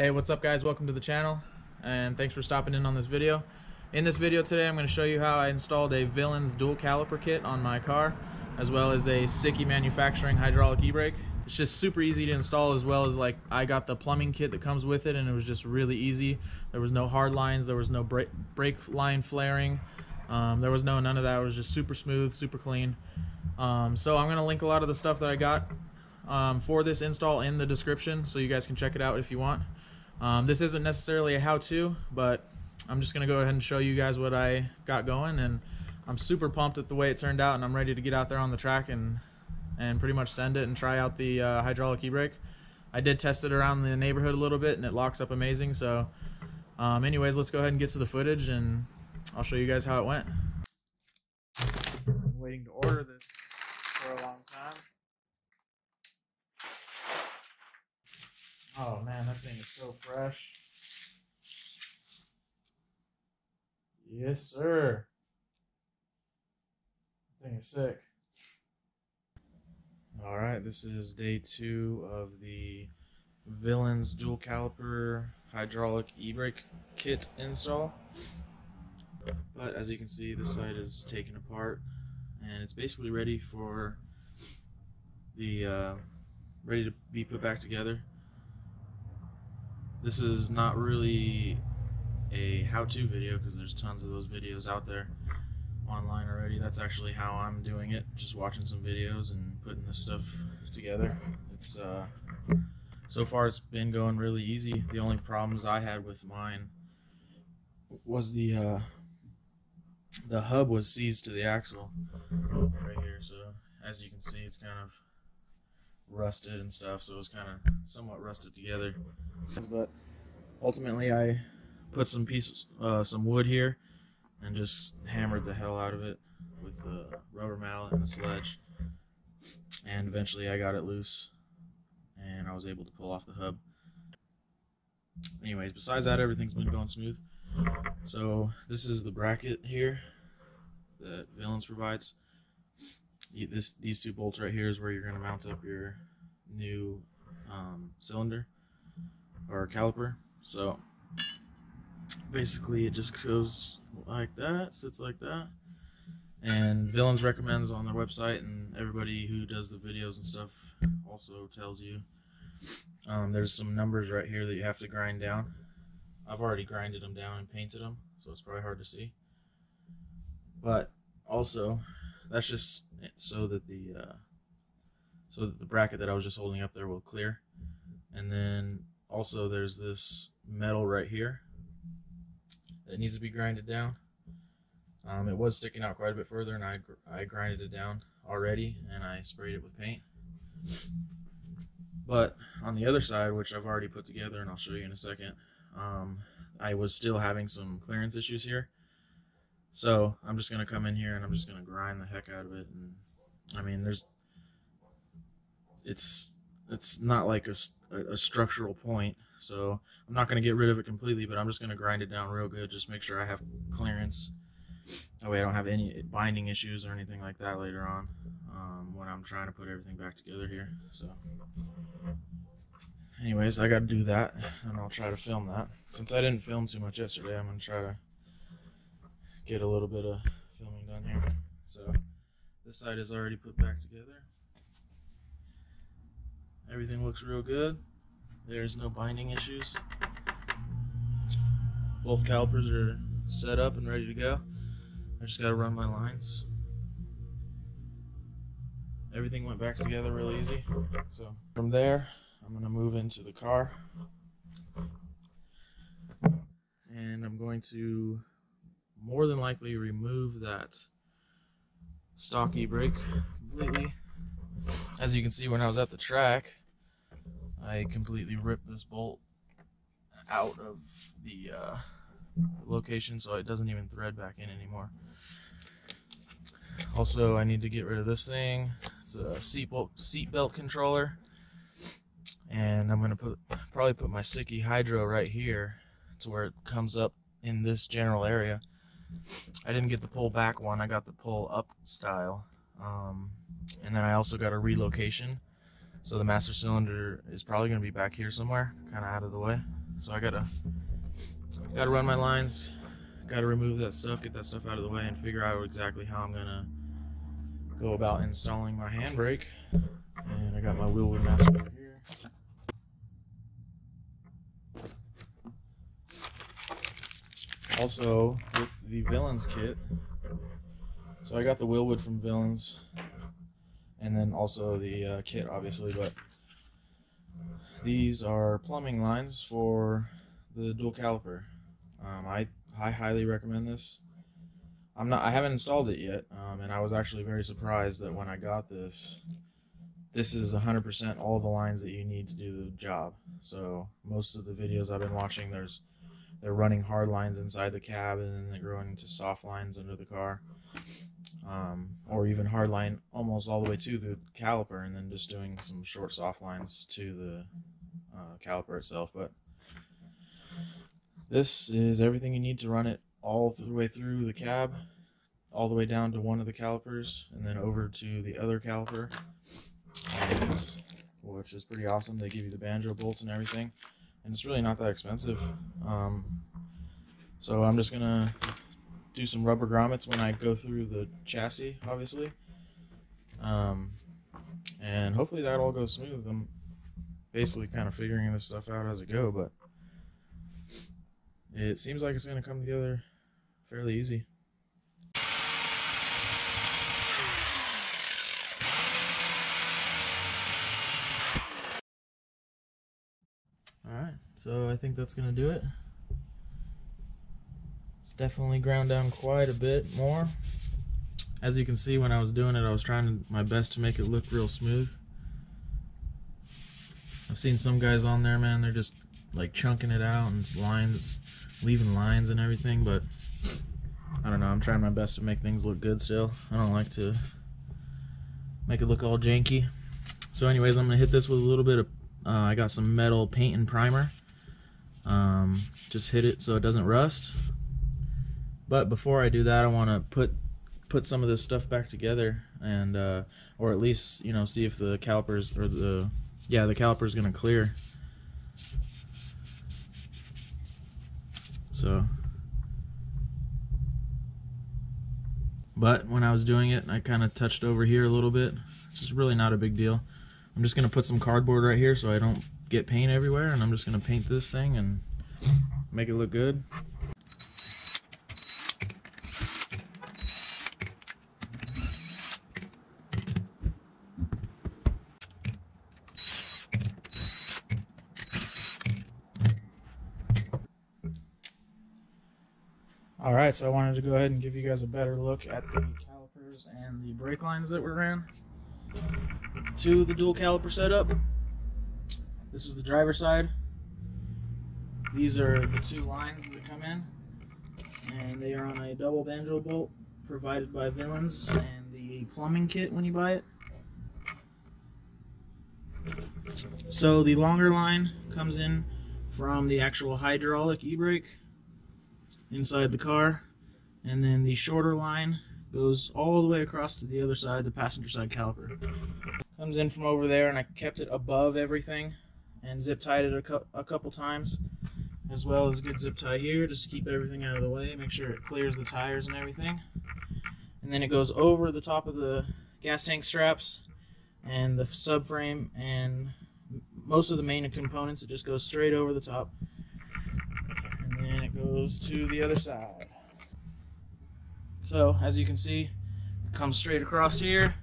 Hey, what's up guys? Welcome to the channel and thanks for stopping in on this video. In this video today I'm going to show you how I installed a Villans dual caliper kit on my car, as well as a Sikky Manufacturing hydraulic e-brake. It's just super easy to install, as well as I got the plumbing kit that comes with it, and it was just really easy. There was no hard lines, there was no brake line flaring, there was none of that. It was just super smooth, super clean. So I'm going to link a lot of the stuff that I got for this install in the description, so you guys can check it out if you want. This isn't necessarily a how-to, but I'm just going to go ahead and show you guys what I got going, and I'm super pumped at the way it turned out, and I'm ready to get out there on the track and pretty much send it and try out the hydraulic e-brake. I did test it around the neighborhood a little bit, and it locks up amazing. So anyways, let's go ahead and get to the footage, and I'll show you guys how it went. Been waiting to order this for a long time. Oh man, that thing is so fresh. Yes, sir. That thing is sick. Alright, this is day 2 of the Villans dual caliper hydraulic e-brake kit install. But as you can see, the side is taken apart and it's basically ready for the ready to be put back together. This is not really a how-to video because there's tons of those videos out there online already. That's actually how I'm doing it, just watching some videos and putting this stuff together. It's so far it's been going really easy. The only problems I had with mine was the hub was seized to the axle right here, so as you can see it's kind of rusted and stuff, so it was kind of somewhat rusted together. But ultimately I put some wood here and just hammered the hell out of it with the rubber mallet and the sledge, and eventually I got it loose and I was able to pull off the hub. Anyways, besides that, everything's been going smooth. So this is the bracket here that Villans provides. These two bolts right here is where you're going to mount up your new cylinder or caliper. So basically it just goes like that, sits like that, and Villans recommends on their website, and everybody who does the videos and stuff also tells you there's some numbers right here that you have to grind down. I've already grinded them down and painted them, so it's probably hard to see, but also that's just so that the bracket that I was just holding up there will clear. And then also there's this metal right here that needs to be grinded down. It was sticking out quite a bit further, and I grinded it down already and I sprayed it with paint. But on the other side, which I've already put together and I'll show you in a second, I was still having some clearance issues here. So I'm just going to come in here and I'm just going to grind the heck out of it. And I mean, it's not like a structural point, so I'm not going to get rid of it completely, but I'm just going to grind it down real good, just make sure I have clearance. That way I don't have any binding issues or anything like that later on when I'm trying to put everything back together here. So anyways, I got to do that, and I'll try to film that. Since I didn't film too much yesterday, I'm going to try to get a little bit of filming done here. So this side is already put back together. Everything looks real good. There's no binding issues. Both calipers are set up and ready to go. I just gotta run my lines. Everything went back together real easy. So from there, I'm gonna move into the car, and I'm going to more than likely remove that stock e-brake completely. As you can see, when I was at the track, I completely ripped this bolt out of the location, so it doesn't even thread back in anymore. Also, I need to get rid of this thing. It's a seat belt controller, and I'm gonna probably put my Sikky Hydro right here to where it comes up in this general area. I didn't get the pull back one, I got the pull up style. And then I also got a relocation, so the master cylinder is probably going to be back here somewhere, kind of out of the way. So I gotta run my lines, gotta remove that stuff, get that stuff out of the way, and figure out exactly how I'm gonna go about installing my handbrake. And I got my wheel wood master right here. Also, with the Villans kit, so I got the wheel wood from Villans, and then also the kit, obviously, but these are plumbing lines for the dual caliper. I highly recommend this. I haven't installed it yet, and I was actually very surprised that when I got this is 100% all the lines that you need to do the job. So most of the videos I've been watching, they're running hard lines inside the cab, and then they're going into soft lines under the car, or even hard line almost all the way to the caliper, and then just doing some short soft lines to the caliper itself. But this is everything you need to run it all the way through the cab, all the way down to one of the calipers, and then over to the other caliper, which is pretty awesome. They give you the banjo bolts and everything, and it's really not that expensive. So I'm just gonna do some rubber grommets when I go through the chassis, obviously, and hopefully that all goes smooth. I'm basically kind of figuring this stuff out as I go, but it seems like it's gonna come together fairly easy. Alright, so I think that's gonna do it. It's definitely ground down quite a bit more. As you can see, when I was doing it, I was trying my best to make it look real smooth. I've seen some guys on there, man, they're just like chunking it out and lines, leaving lines and everything, but I don't know, I'm trying my best to make things look good still. I don't like to make it look all janky. So anyways, I'm gonna hit this with a little bit of I got some metal paint and primer. Just hit it so it doesn't rust. But before I do that, I want to put some of this stuff back together, and or at least, you know, see if the calipers, or the caliper is gonna clear. So, but when I was doing it, I kind of touched over here a little bit. It's just really not a big deal. I'm just gonna put some cardboard right here so I don't get paint everywhere, and I'm just gonna paint this thing and make it look good. Alright, so I wanted to go ahead and give you guys a better look at the calipers and the brake lines that were ran to the dual caliper setup. This is the driver's side. These are the two lines that come in, and they are on a double banjo bolt provided by Villans and the plumbing kit when you buy it. So the longer line comes in from the actual hydraulic e-brake inside the car, and then the shorter line goes all the way across to the other side, the passenger side caliper. Comes in from over there, and I kept it above everything and zip tied it a couple times, as well as a good zip tie here just to keep everything out of the way, make sure it clears the tires and everything. And then it goes over the top of the gas tank straps and the subframe and most of the main components. It just goes straight over the top, and then it goes to the other side. So as you can see, it comes straight across here.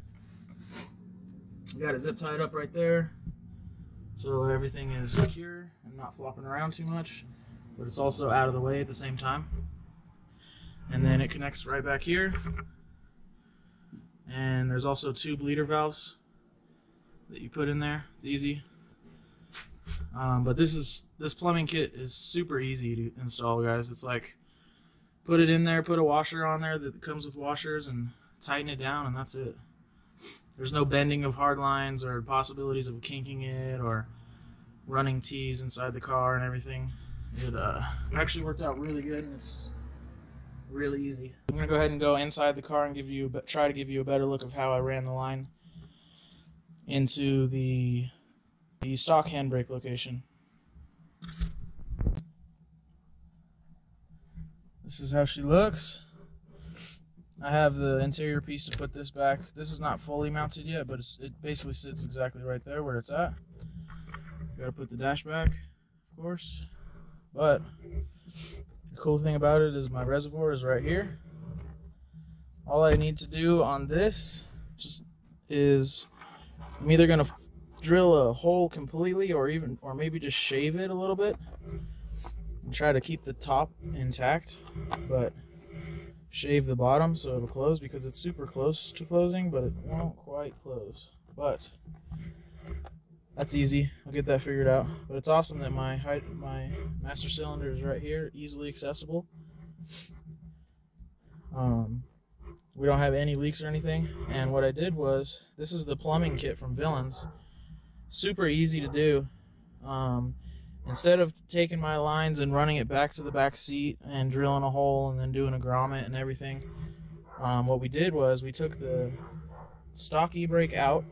We got it zip tied up right there, so everything is secure and not flopping around too much, but it's also out of the way at the same time. And then it connects right back here, and there's also two bleeder valves that you put in there. It's easy. But this plumbing kit is super easy to install, guys. It's like, put it in there, put a washer on there that comes with washers, and tighten it down, and that's it. There's no bending of hard lines or possibilities of kinking it or running T's inside the car and everything. It actually worked out really good, and it's really easy. I'm gonna go ahead and go inside the car and try to give you a better look of how I ran the line into the stock handbrake location. This is how she looks. I have the interior piece to put this back. This is not fully mounted yet, but it basically sits exactly right there where it's at. Gotta put the dash back, of course. But the cool thing about it is my reservoir is right here. All I need to do on this is I'm either gonna drill a hole completely or maybe just shave it a little bit and try to keep the top intact, but shave the bottom so it'll close, because it's super close to closing, but it won't quite close. But that's easy. I'll get that figured out. But it's awesome that my master cylinder is right here, easily accessible. We don't have any leaks or anything. And what I did was, this is the plumbing kit from Villans. Super easy to do. Instead of taking my lines and running it back to the back seat and drilling a hole and then doing a grommet and everything, what we did was we took the stock e-brake out,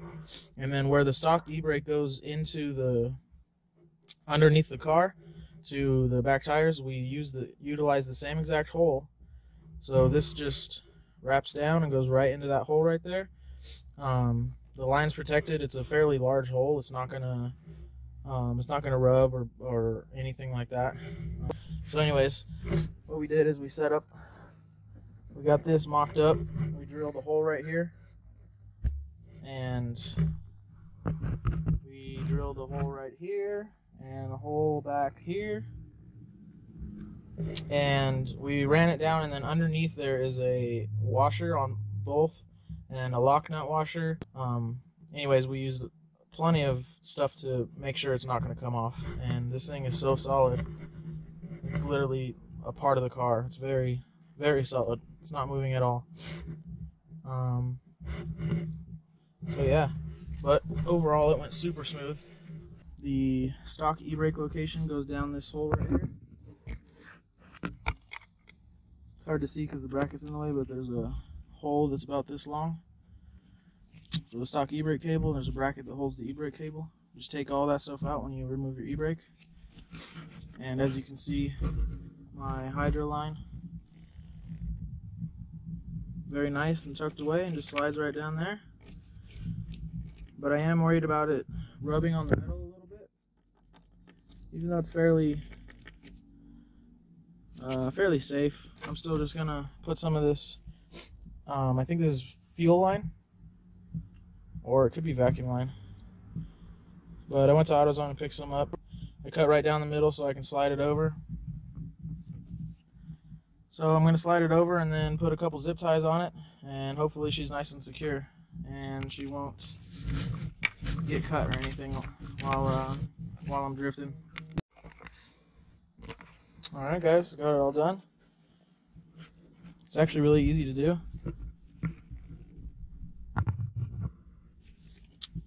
and then where the stock e-brake goes into the underneath the car to the back tires, we utilize the same exact hole. So this just wraps down and goes right into that hole right there. The line's protected. It's a fairly large hole. It's not gonna rub or anything like that. So anyways, what we did is we got this mocked up. We drilled a hole right here, and we drilled a hole right here and a hole back here, and we ran it down, and then underneath there is a washer on both and a lock nut washer. Anyways, we used plenty of stuff to make sure it's not going to come off, and this thing is so solid. It's literally a part of the car. It's very, very solid. It's not moving at all. So yeah, but overall it went super smooth. The stock e-brake location goes down this hole right here. It's hard to see because the bracket's in the way, but there's a hole that's about this long for the stock e-brake cable. There's a bracket that holds the e-brake cable. Just take all that stuff out when you remove your e-brake. And as you can see, my hydro line, very nice and tucked away, and just slides right down there. But I am worried about it rubbing on the metal a little bit, even though it's fairly safe. I'm still just gonna put some of this. I think this is fuel line, or it could be vacuum line. But I went to AutoZone and picked some up. I cut right down the middle so I can slide it over. So I'm gonna slide it over and then put a couple zip ties on it, and hopefully she's nice and secure, and she won't get cut or anything while I'm drifting. Alright guys, got it all done. It's actually really easy to do.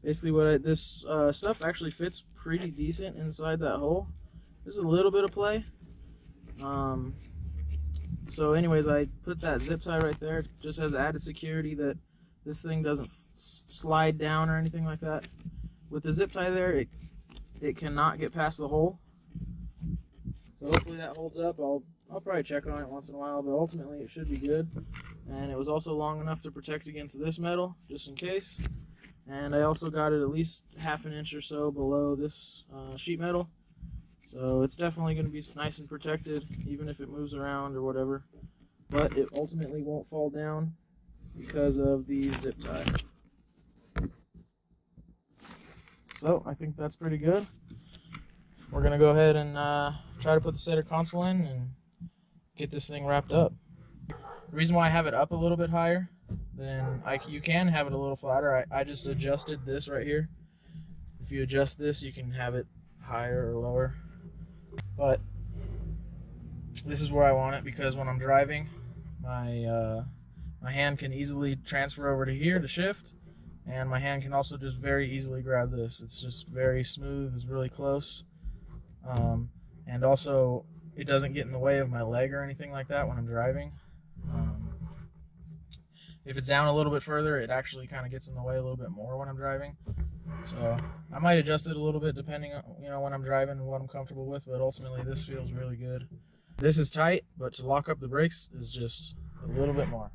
Basically this stuff actually fits pretty decent inside that hole. There's a little bit of play. So anyways, I put that zip tie right there just as added security that this thing doesn't slide down or anything like that. With the zip tie there, it cannot get past the hole. So hopefully that holds up. I'll probably check on it once in a while, but ultimately it should be good. And it was also long enough to protect against this metal, just in case. And I also got it at least ½ an inch or so below this sheet metal. So it's definitely going to be nice and protected, even if it moves around or whatever. But it ultimately won't fall down because of the zip tie. So I think that's pretty good. We're going to go ahead and try to put the center console in and get this thing wrapped up. The reason why I have it up a little bit higher than you can have it a little flatter, I just adjusted this right here. If you adjust this, you can have it higher or lower. But this is where I want it, because when I'm driving, my hand can easily transfer over to here to shift, and my hand can also just very easily grab this. It's just very smooth, it's really close, and also it doesn't get in the way of my leg or anything like that when I'm driving. If it's down a little bit further, it actually kind of gets in the way a little bit more when I'm driving. So I might adjust it a little bit depending on when I'm driving and what I'm comfortable with, but ultimately this feels really good. This is tight, but to lock up the brakes is just a little bit more.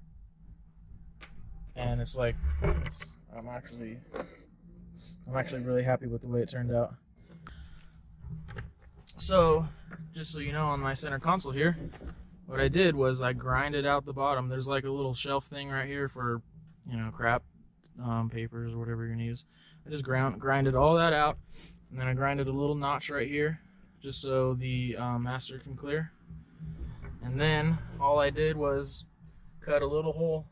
And it's like, I'm actually really happy with the way it turned out. So, just so you know, on my center console here, what I did was I grinded out the bottom. There's like a little shelf thing right here for, you know, crap, papers or whatever you're gonna use. I just grinded all that out, and then I grinded a little notch right here, just so the master can clear. And then all I did was cut a little hole,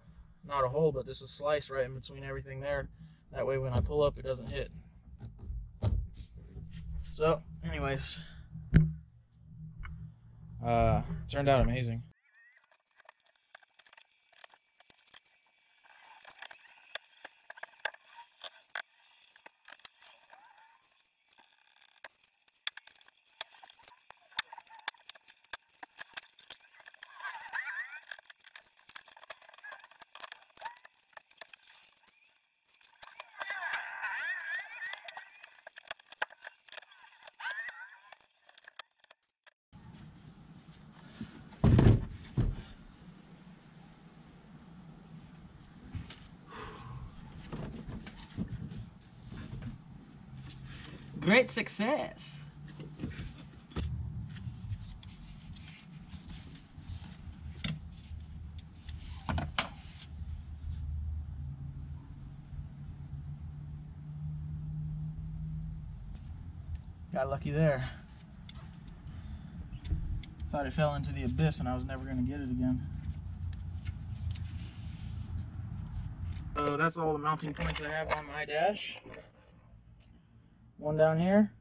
not a hole, but just a slice right in between everything there. That way when I pull up, it doesn't hit. So, anyways, turned out amazing. Great success. Got lucky there. Thought it fell into the abyss and I was never going to get it again. So that's all the mounting points I have on my dash. One down here,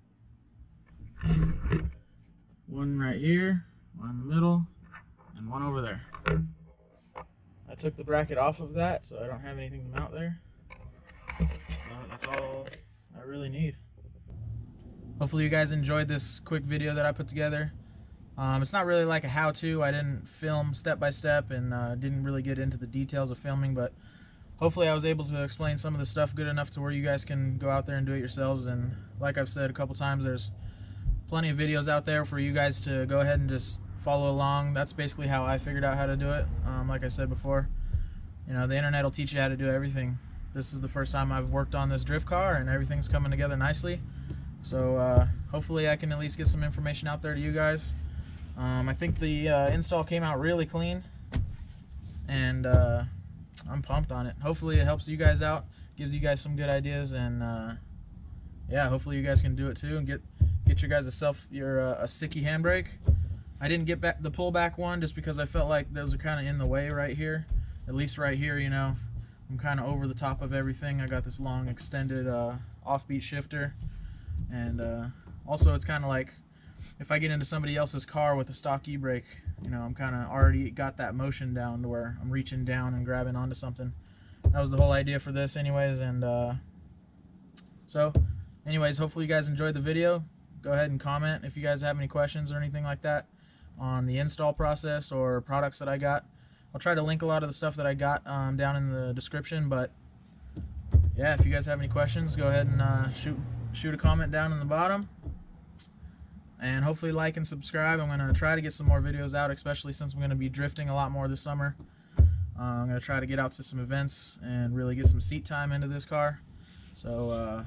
one right here, one in the middle, and one over there. I took the bracket off of that, so I don't have anything to mount there. That's all I really need. Hopefully you guys enjoyed this quick video that I put together. It's not really like a how-to. I didn't film step by step and didn't really get into the details of filming, but hopefully I was able to explain some of the stuff good enough to where you guys can go out there and do it yourselves. And like I've said a couple times, there's plenty of videos out there for you guys to go ahead and just follow along. That's basically how I figured out how to do it. Like I said before, you know, the internet will teach you how to do everything. This is the first time I've worked on this drift car and everything's coming together nicely. So hopefully I can at least get some information out there to you guys. I think the install came out really clean, and I'm pumped on it. Hopefully it helps you guys out, gives you guys some good ideas, and yeah, hopefully you guys can do it too and get your guys a Sikky handbrake. I didn't get back the pullback one just because I felt like those are kind of in the way right here. At least right here, you know, I'm kind of over the top of everything. I got this long extended offbeat shifter, and also it's kind of like if I get into somebody else's car with a stock e-brake, you know, I'm kind of already got that motion down to where I'm reaching down and grabbing onto something. That was the whole idea for this anyways. And so anyways, hopefully you guys enjoyed the video. Go ahead and comment if you guys have any questions or anything like that on the install process or products that I got. I'll try to link a lot of the stuff that I got down in the description, but yeah, if you guys have any questions, go ahead and shoot a comment down in the bottom. And hopefully like and subscribe. I'm going to try to get some more videos out, especially since I'm going to be drifting a lot more this summer. I'm going to try to get out to some events and really get some seat time into this car. So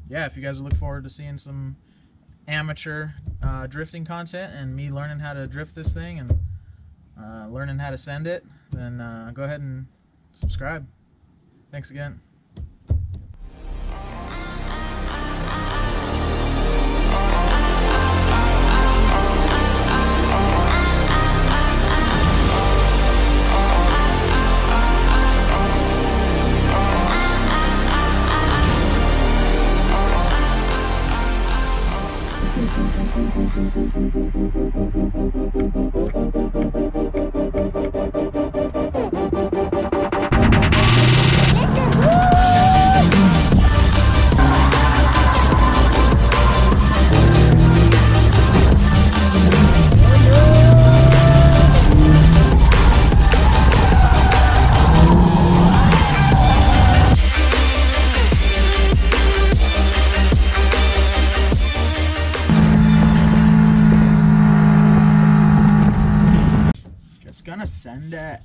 yeah, if you guys look forward to seeing some amateur drifting content and me learning how to drift this thing and learning how to send it, then go ahead and subscribe. Thanks again. it's gonna send it.